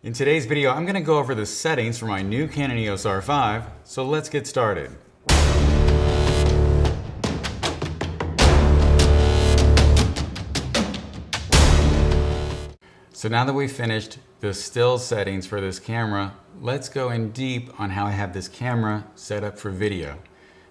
In today's video, I'm going to go over the settings for my new Canon EOS R5, so let's get started. So now that we've finished the still settings for this camera, let's go in deep on how I have this camera set up for video.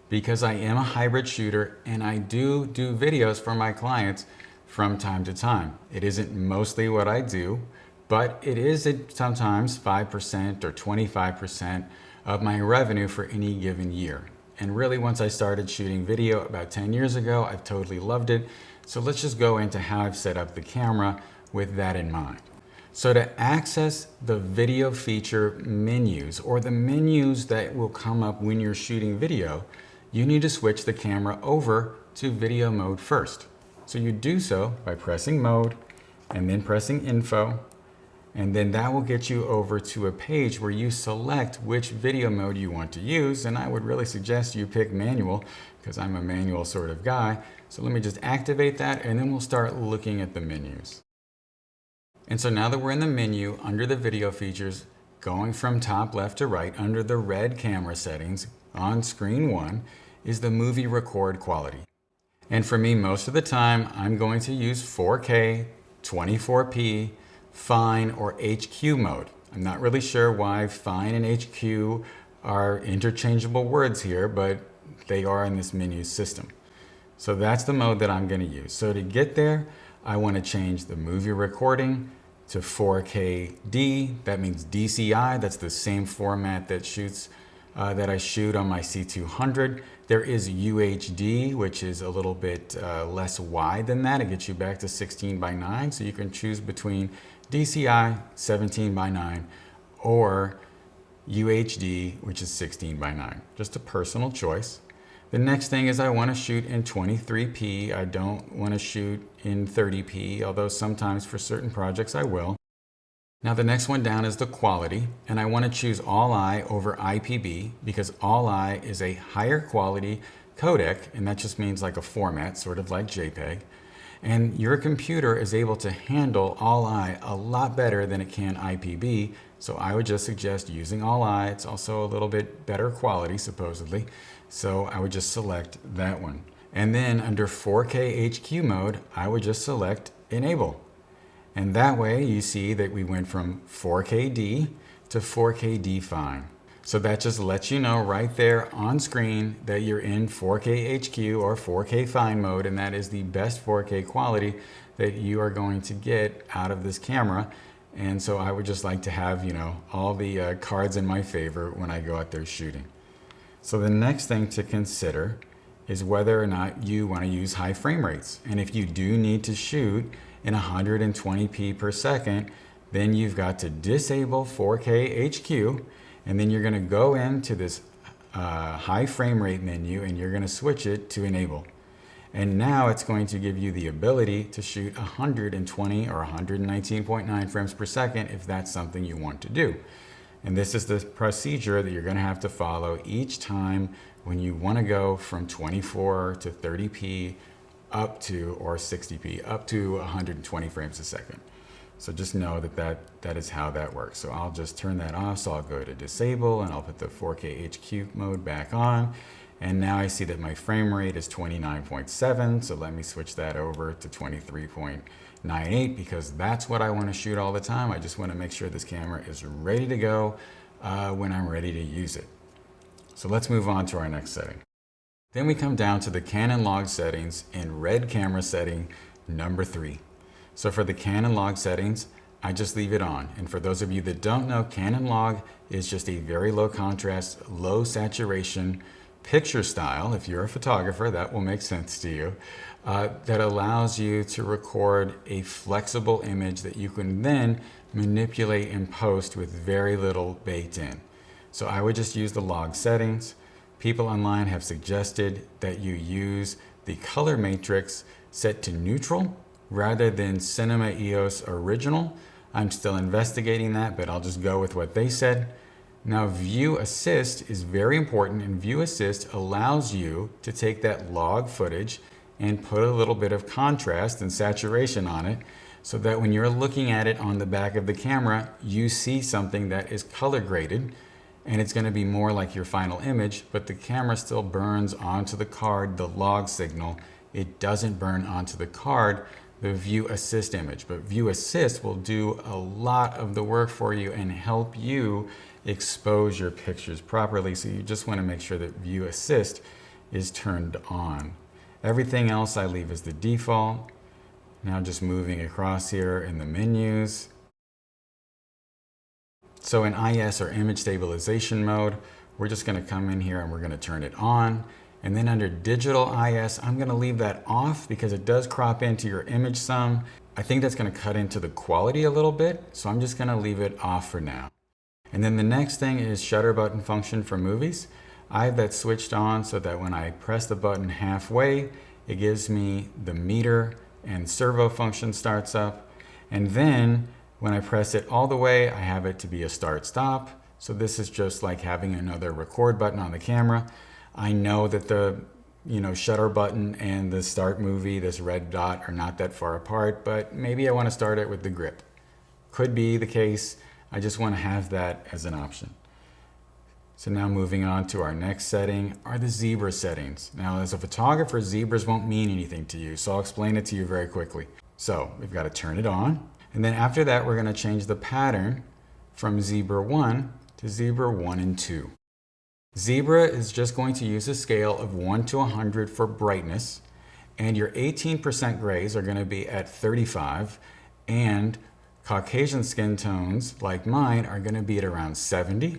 Because I am a hybrid shooter and I do videos for my clients from time to time. It isn't mostly what I do, but it is sometimes 5% or 25% of my revenue for any given year. And really, once I started shooting video about 10 years ago, I've totally loved it. So let's just go into how I've set up the camera with that in mind. So to access the video feature menus, or the menus that will come up when you're shooting video, you need to switch the camera over to video mode first. So you do so by pressing mode and then pressing info. And then that will get you over to a page where you select which video mode you want to use. And I would really suggest you pick manual because I'm a manual sort of guy. So let me just activate that and then we'll start looking at the menus. And so now that we're in the menu under the video features, going from top left to right under the red camera settings on screen 1 is the movie record quality. And for me, most of the time, I'm going to use 4K, 24p, Fine, or HQ mode. I'm not really sure why Fine and HQ are interchangeable words here, but they are in this menu system. So that's the mode that I'm going to use. So to get there, I want to change the movie recording to 4KD. That means DCI. That's the same format that I shoot on my C200. There is UHD, which is a little bit less wide than that. It gets you back to 16:9. So you can choose between DCI 17:9 or UHD, which is 16:9. Just a personal choice. The next thing is I want to shoot in 23p. I don't want to shoot in 30p, although sometimes for certain projects I will. Now the next one down is the quality, and I want to choose All-I over IPB because All-I is a higher quality codec, and that just means like a format, sort of like JPEG. And your computer is able to handle All-I a lot better than it can IPB, so I would just suggest using All-I. It's also a little bit better quality, supposedly, so I would just select that one. And then under 4K HQ mode, I would just select Enable. And that way you see that we went from 4KD to 4KD Fine. So that just lets you know right there on screen that you're in 4K HQ or 4K Fine mode, and that is the best 4K quality that you are going to get out of this camera. And so I would just like to have, all the cards in my favor when I go out there shooting. So the next thing to consider is whether or not you want to use high frame rates. And if you do need to shoot in 120p per second, then you've got to disable 4K HQ, and then you're going to go into this high frame rate menu and you're going to switch it to Enable. And now it's going to give you the ability to shoot 120 or 119.9 frames per second if that's something you want to do. And this is the procedure that you're going to have to follow each time when you want to go from 24 to 30p up to, or 60p, up to 120 frames a second. So just know that is how that works. So I'll just turn that off. So I'll go to disable and I'll put the 4K HQ mode back on. And now I see that my frame rate is 29.7. So let me switch that over to 23.98 because that's what I want to shoot all the time. I just want to make sure this camera is ready to go when I'm ready to use it. So let's move on to our next setting. Then we come down to the Canon log settings in red camera setting number 3. So for the Canon log settings, I just leave it on. And for those of you that don't know, Canon log is just a very low contrast, low saturation picture style. If you're a photographer, that will make sense to you. That allows you to record a flexible image that you can then manipulate in post with very little baked in. So I would just use the log settings. People online have suggested that you use the color matrix set to neutral rather than Cinema EOS Original. I'm still investigating that, but I'll just go with what they said. Now, View Assist is very important, and View Assist allows you to take that log footage and put a little bit of contrast and saturation on it so that when you're looking at it on the back of the camera, you see something that is color graded, and it's going to be more like your final image, but the camera still burns onto the card the log signal. It doesn't burn onto the card the view assist image, but view assist will do a lot of the work for you and help you expose your pictures properly. So you just want to make sure that view assist is turned on. Everything else I leave as the default. Now just moving across here in the menus. So in IS, or image stabilization mode, we're just going to come in here and we're going to turn it on. And then under digital IS, I'm going to leave that off because it does crop into your image some. I think that's going to cut into the quality a little bit, so I'm just going to leave it off for now. And then the next thing is shutter button function for movies. I have that switched on so that when I press the button halfway, it gives me the meter and servo function starts up. And then when I press it all the way, I have it to be a start stop. So this is just like having another record button on the camera. I know that the shutter button and the start movie, this red dot, are not that far apart, but maybe I want to start it with the grip. Could be the case. I just want to have that as an option. So now moving on to our next setting are the zebra settings. Now as a photographer, zebras won't mean anything to you, so I'll explain it to you very quickly. So we've got to turn it on. And then after that, we're going to change the pattern from zebra 1 to zebra 1 and 2. Zebra is just going to use a scale of 1 to 100 for brightness, and your 18% grays are going to be at 35, and Caucasian skin tones like mine are going to be at around 70,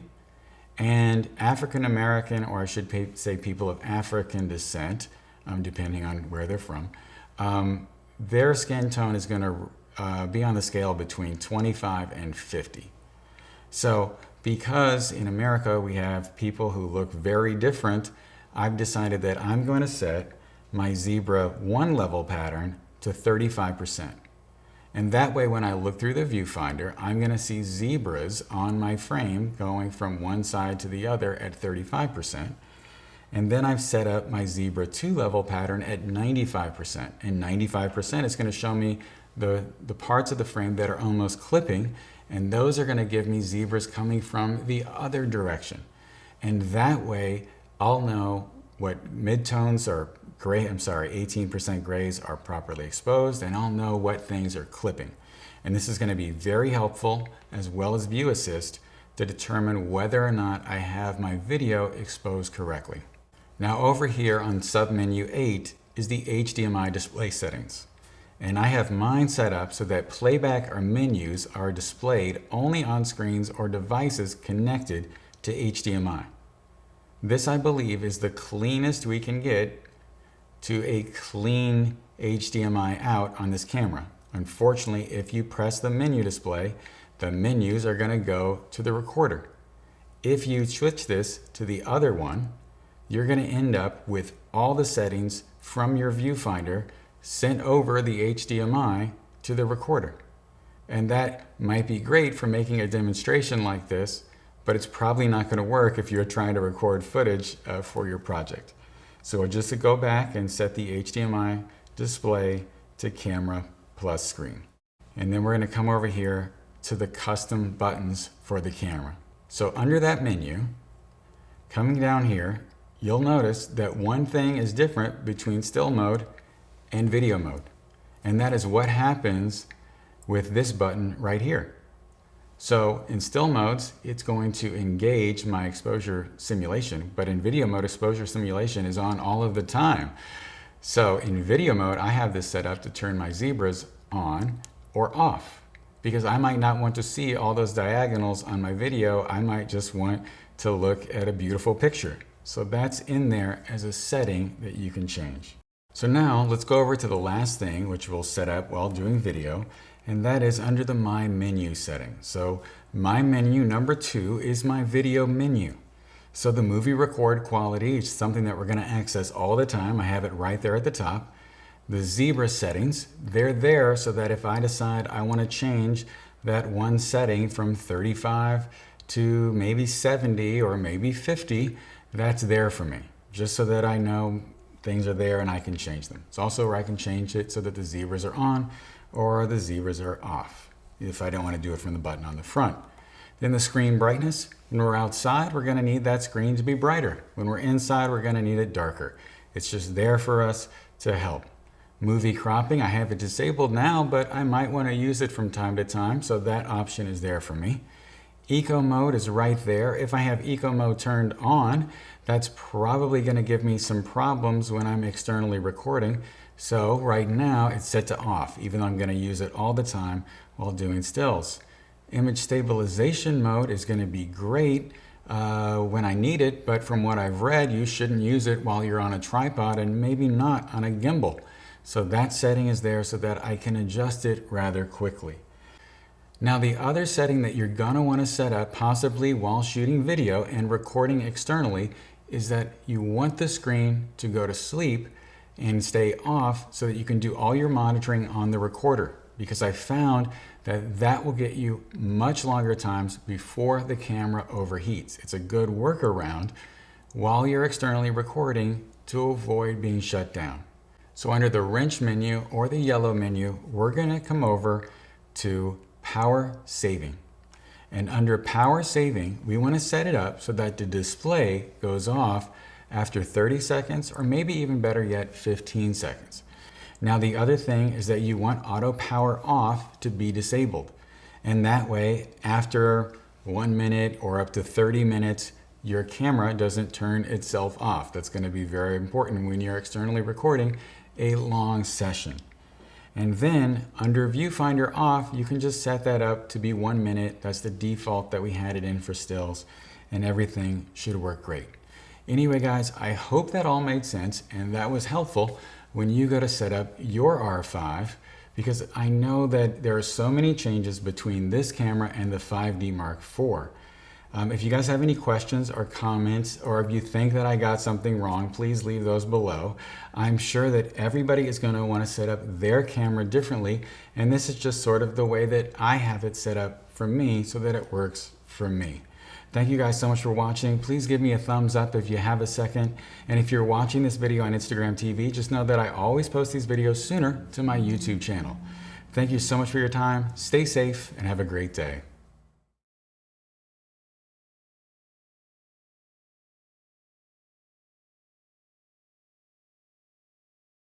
and African American, or I should say people of African descent, depending on where they're from, their skin tone is going to be on the scale between 25 and 50. So because in America we have people who look very different, I've decided that I'm going to set my zebra 1 level pattern to 35%. And that way when I look through the viewfinder, I'm going to see zebras on my frame going from one side to the other at 35%. And then I've set up my zebra 2 level pattern at 95%. And 95% is going to show me the parts of the frame that are almost clipping, and those are going to give me zebras coming from the other direction. And that way I'll know what midtones are gray, 18% grays are properly exposed, and I'll know what things are clipping. And this is going to be very helpful, as well as view assist, to determine whether or not I have my video exposed correctly. Now over here on submenu 8 is the HDMI display settings. And I have mine set up so that playback or menus are displayed only on screens or devices connected to HDMI. This, I believe, is the cleanest we can get to a clean HDMI out on this camera. Unfortunately, if you press the menu display, the menus are going to go to the recorder. If you switch this to the other one, you're going to end up with all the settings from your viewfinder sent over the HDMI to the recorder. And that might be great for making a demonstration like this, but it's probably not going to work if you're trying to record footage for your project. So just to go back and set the HDMI display to camera plus screen. And then we're going to come over here to the custom buttons for the camera. So under that menu, coming down here, you'll notice that one thing is different between still mode and video mode. And that is what happens with this button right here. So in still modes, it's going to engage my exposure simulation, but in video mode, exposure simulation is on all of the time. So in video mode, I have this set up to turn my zebras on or off, because I might not want to see all those diagonals on my video. I might just want to look at a beautiful picture. So that's in there as a setting that you can change. So now let's go over to the last thing which we'll set up while doing video, and that is under the My Menu setting. So My Menu number 2 is my video menu. So the movie record quality is something that we're going to access all the time. I have it right there at the top. The zebra settings, they're there so that if I decide I want to change that one setting from 35 to maybe 70 or maybe 50, that's there for me, just so that I know things are there and I can change them. It's also where I can change it so that the zebras are on or the zebras are off if I don't want to do it from the button on the front. Then the screen brightness, when we're outside, we're going to need that screen to be brighter. When we're inside, we're going to need it darker. It's just there for us to help. Movie cropping, I have it disabled now, but I might want to use it from time to time, so that option is there for me. Eco mode is right there. If I have eco mode turned on, that's probably going to give me some problems when I'm externally recording. So right now it's set to off, even though I'm going to use it all the time while doing stills. Image stabilization mode is going to be great when I need it, but from what I've read, you shouldn't use it while you're on a tripod and maybe not on a gimbal. So that setting is there so that I can adjust it rather quickly. Now the other setting that you're going to want to set up, possibly while shooting video and recording externally, is that you want the screen to go to sleep and stay off so that you can do all your monitoring on the recorder, because I found that that will get you much longer times before the camera overheats. It's a good workaround while you're externally recording to avoid being shut down. So under the wrench menu or the yellow menu, we're going to come over to power saving. And under power saving, we want to set it up so that the display goes off after 30 seconds, or maybe even better yet, 15 seconds. Now the other thing is that you want auto power off to be disabled. And that way, after 1 minute or up to 30 minutes, your camera doesn't turn itself off. That's going to be very important when you're externally recording a long session. And then under viewfinder off, you can just set that up to be 1 minute. That's the default that we had it in for stills, and everything should work great. Anyway, guys, I hope that all made sense and that was helpful when you go to set up your R5, because I know that there are so many changes between this camera and the 5D Mark IV. If you guys have any questions or comments, or if you think that I got something wrong, please leave those below. I'm sure that everybody is going to want to set up their camera differently, and this is just sort of the way that I have it set up for me so that it works for me. Thank you guys so much for watching. Please give me a thumbs up if you have a second. And if you're watching this video on Instagram TV, just know that I always post these videos sooner to my YouTube channel. Thank you so much for your time. Stay safe and have a great day.